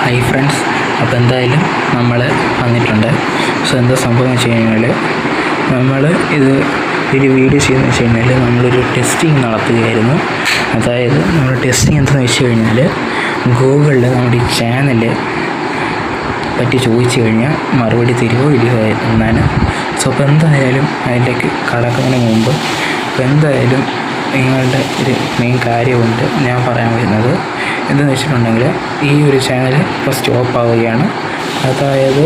Hi friends, അപ്പോൾ എന്തായാലും നമ്മൾ വന്നിട്ടുണ്ട്. സോ എന്താ സംഭവം എന്ന് വെച്ച് കഴിഞ്ഞാൽ നമ്മൾ ഒരു വീഡിയോ ചെയ്യുന്നതെന്ന് വെച്ച് കഴിഞ്ഞാൽ നമ്മളൊരു ടെസ്റ്റിംഗ് നടത്തുകയായിരുന്നു. അതായത് നമ്മൾ ടെസ്റ്റിംഗ് എന്താണെന്ന് വെച്ച് കഴിഞ്ഞാൽ ഗൂഗിളിൽ നമ്മുടെ ഈ ചാനൽ പറ്റി ചോദിച്ചു കഴിഞ്ഞാൽ മറുപടി തരുമോ ഇല്ലയോ എന്നാണ്. സോ അപ്പോൾ എന്തായാലും അതിലേക്ക് കടക്കുന്നതിന് മുമ്പ് എന്തായാലും നിങ്ങളുടെ ഒരു മെയിൻ കാര്യമുണ്ട് ഞാൻ പറയാൻ വരുന്നത്. എന്താണെന്ന് വെച്ചിട്ടുണ്ടെങ്കിൽ ഈ ഒരു ചാനൽ ഇപ്പോൾ സ്റ്റോപ്പ് ആവുകയാണ്. അതായത്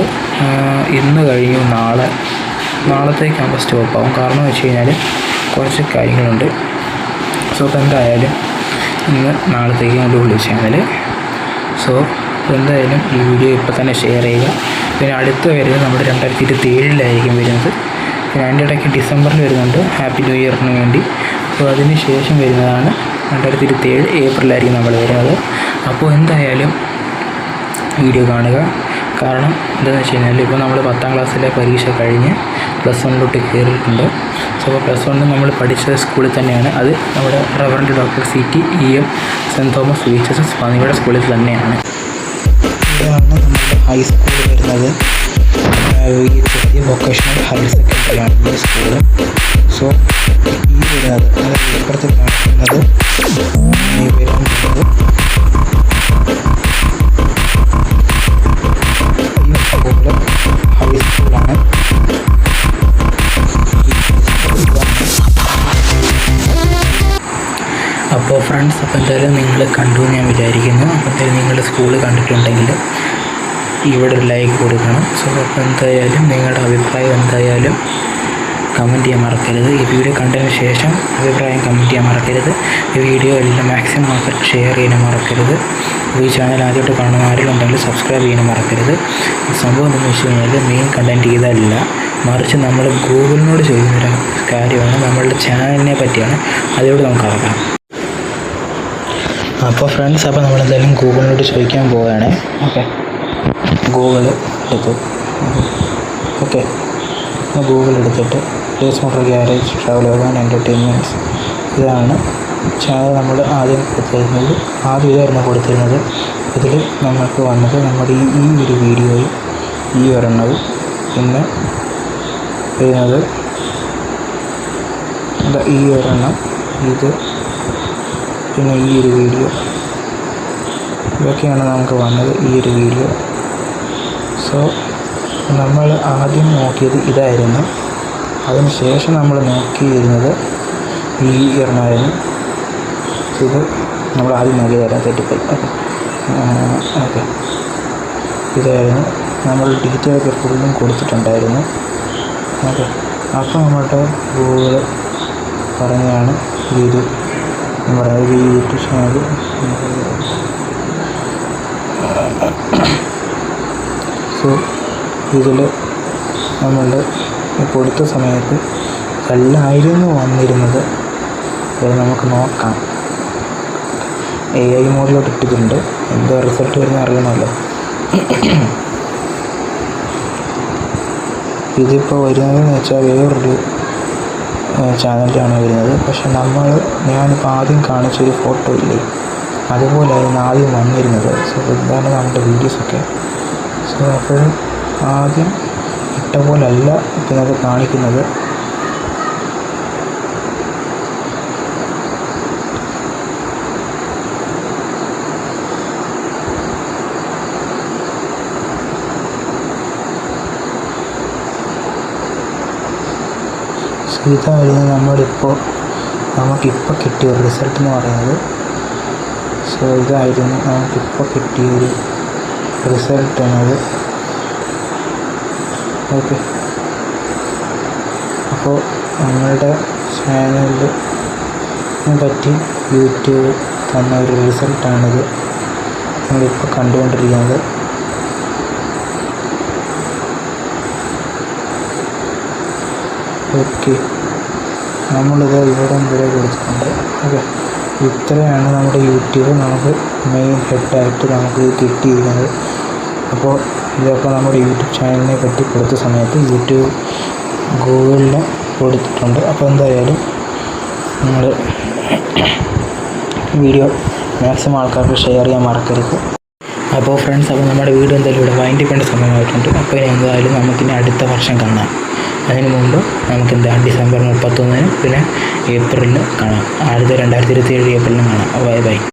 ഇന്ന് കഴിഞ്ഞു നാളത്തേക്കാകുമ്പോൾ സ്റ്റോപ്പ് ആവും. കാരണം എന്ന് വെച്ച് കഴിഞ്ഞാൽ കുറച്ച് കാര്യങ്ങളുണ്ട്. സോ അപ്പോൾ എന്തായാലും ഇന്ന് നാളത്തേക്ക് കൊണ്ടുള്ള ചാനൽ. സോ എന്തായാലും ഈ വീഡിയോ ഇപ്പോൾ തന്നെ ഷെയർ ചെയ്യുക. പിന്നെ അടുത്ത് വരുന്നത് നമ്മുടെ 2027 വരുന്നത്. പിന്നെ അതിൻ്റെ ഇടയ്ക്ക് ഡിസംബറിൽ വരുന്നുണ്ട് ഹാപ്പി ന്യൂ ഇയറിന് വേണ്ടി. അപ്പോൾ അതിന് ശേഷം വരുന്നതാണ് 2027 ഏപ്രിലായിരിക്കും നമ്മൾ വരുന്നത്. അപ്പോൾ എന്തായാലും വീഡിയോ കാണുക. കാരണം എന്താണെന്ന് വെച്ച് കഴിഞ്ഞാൽ ഇപ്പോൾ നമ്മൾ 10ാം ക്ലാസ്സിലെ പരീക്ഷ കഴിഞ്ഞ് +1 കയറിയിട്ടുണ്ട്. സോ അപ്പോൾ +1 നമ്മൾ പഠിച്ച സ്കൂളിൽ തന്നെയാണ്. അത് നമ്മുടെ reverend doctor CT EM saint Thomas VHS പന്നിയുടെ സ്കൂളിൽ തന്നെയാണ്. ഇതാണ് നമ്മുടെ ഹൈസ്കൂൾ വരുന്നത്. വൊക്കേഷണൽ ഹയർ സെക്കൻഡറി ആണ് ഈ സ്കൂള്. സോ ഈ വരുന്നത് അതായത് ഇപ്പുറത്ത് കാണിക്കുന്നത് ഈ വരുന്നത് ഈ സ്കൂള് ഹൈസ്കൂളാണ്. അപ്പോൾ ഫ്രണ്ട്സ്, അപ്പോൾ എന്തായാലും നിങ്ങൾ കണ്ടു ഞാൻ വിചാരിക്കുന്നു. അപ്പോൾ എന്തായാലും നിങ്ങൾ സ്കൂൾ കണ്ടിട്ടുണ്ടെങ്കിൽ ഇവിടെ ഒരു ലൈക്ക് കൊടുക്കണം. സോ അപ്പോൾ എന്തായാലും നിങ്ങളുടെ അഭിപ്രായം എന്തായാലും കമൻറ്റ് ചെയ്യാൻ മറക്കരുത്. ഈ വീഡിയോ കണ്ടതിന് ശേഷം അഭിപ്രായം കമൻറ്റ് ചെയ്യാൻ മറക്കരുത്. ഈ വീഡിയോ എല്ലാം മാക്സിമം ആൾക്കാർ ഷെയർ ചെയ്യാനും മറക്കരുത്. ഈ ചാനൽ ആദ്യമായിട്ട് കാണുന്ന ആരെങ്കിലും ഉണ്ടെങ്കിൽ സബ്സ്ക്രൈബ് ചെയ്യാനും മറക്കരുത്. സംഭവം എന്താണെന്ന് വെച്ച് കഴിഞ്ഞാൽ മെയിൻ കണ്ടൻറ്റ് ഇതല്ല, മറിച്ച് നമ്മൾ ഗൂഗിളിനോട് ചോദിക്കുന്നൊരു കാര്യമാണ്. നമ്മളുടെ ചാനലിനെ പറ്റിയാണ്. അതിലൂടെ നമുക്ക് അറിയാം. അപ്പോൾ ഫ്രണ്ട്സ്, അപ്പോൾ നമ്മളെന്തായാലും ഗൂഗിളിനോട് ചോദിക്കാൻ പോവുകയാണ്. ഓക്കെ, ഗൂഗിൾ എടുത്തു. ഓക്കെ, ഗൂഗിൾ എടുത്തിട്ട് race motor garage travel and entertainments ഇതാണ് ചാനൽ നമ്മൾ ആദ്യം കൊടുത്തിരുന്നത്. ഇതായിരുന്നു കൊടുത്തിരുന്നത്. ഇതിൽ നമുക്ക് വന്നത് നമ്മുടെ ഈ ഒരു വീഡിയോയിൽ ഈ ഒരെണ്ണവും പിന്നെ വരുന്നത് ഈ ഒരെണ്ണം, ഇത് പിന്നെ ഈ ഒരു വീഡിയോ, ഇതൊക്കെയാണ് നമുക്ക് വന്നത് ഈ ഒരു വീഡിയോ. സോ നമ്മൾ ആദ്യം നോക്കിയത് ഇതായിരുന്നു. അതിന് ശേഷം നമ്മൾ നോക്കിയിരുന്നത് ഈ ഒരെണ്ണമായിരുന്നു. ഇത് നമ്മൾ ആദ്യം നോക്കിയതായിരുന്നു. തെറ്റിപ്പോയി. ഓക്കെ, ഇതായിരുന്നു. നമ്മൾ ഡീറ്റെയിലൊക്കെ ഫുള്ളും കൊടുത്തിട്ടുണ്ടായിരുന്നു. ഓക്കെ, അപ്പോൾ നമ്മളുടെ ഗൂഗിൾ പറഞ്ഞാണ് ഈ യൂട്യൂബ് ചാനൽ. സോ ഇതിൽ നമ്മൾ കൊടുത്ത സമയത്ത് അല്ലായിരുന്നു വന്നിരുന്നത്. അത് നമുക്ക് നോക്കാം. AI മോഡിലോട്ട് ഇട്ടിട്ടുണ്ട്. എന്തോ റിസൾട്ട് വരുന്ന അറിയണമല്ലോ. ഇതിപ്പോൾ വരുന്നതെന്ന് വെച്ചാൽ വേറൊരു ചാനലിലാണ് വരുന്നത്. പക്ഷെ ഞാനിപ്പോൾ ആദ്യം കാണിച്ചൊരു ഫോട്ടോ ഇല്ലേ, അതുപോലെയായിരുന്നു ആദ്യം വന്നിരുന്നത്. സോ ഇതാണ് നമ്മുടെ വീഡിയോസൊക്കെ. സോ അപ്പോൾ ആദ്യം ഇട്ട പോലല്ല ഇതിനകത്ത് കാണിക്കുന്നത്. സോ ഇതായിരുന്നു നമുക്കിപ്പോൾ കിട്ടിയ ഒരു റിസൾട്ട് എന്ന് പറയുന്നത്. സോ ഇതായിരുന്നു നമുക്കിപ്പോൾ കിട്ടിയൊരു റിസൾട്ട് എന്നത്. ഓക്കെ, അപ്പോൾ നമ്മളുടെ ചാനലിനെ പറ്റി യൂട്യൂബ് തന്ന ഒരു റിസൾട്ടാണിത് നമ്മളിപ്പോൾ കണ്ടുകൊണ്ടിരിക്കുന്നത്. ഓക്കെ, നമ്മളിത് ഇവിടെ വരെ കൊടുത്തിട്ടുണ്ട്. ഓക്കെ, ഇത്രയാണ് നമ്മുടെ യൂട്യൂബ് നമുക്ക് മെയിൻ ഹെഡായിട്ട് നമുക്ക് കിട്ടിയിരിക്കുന്നത്. അപ്പോൾ ഇതൊക്കെ നമ്മുടെ യൂട്യൂബ് ചാനലിനെ പറ്റി കൊടുത്ത സമയത്ത് യൂട്യൂബ് ഗൂഗിളിൽ കൊടുത്തിട്ടുണ്ട്. അപ്പോൾ എന്തായാലും നിങ്ങൾ വീഡിയോ മാക്സിമം ആൾക്കാർക്ക് ഷെയർ ചെയ്യാൻ മറക്കരുത്. അപ്പോൾ ഫ്രണ്ട്സ്, അപ്പോൾ നമ്മുടെ വീട് എന്തായാലും ഇവിടെ വൈൻഡ് ചെയ്യേണ്ട സമയമായിട്ടുണ്ട്. അപ്പോൾ ഇനി എന്തായാലും നമുക്കിനി അടുത്ത വർഷം കാണാം. അതിന് മുമ്പ് നമുക്കെന്താ ഡിസംബർ 31 പിന്നെ ഏപ്രിലിൽ കാണാം. അടുത്ത 2027 ഏപ്രിലിലും കാണാം. Bye bye.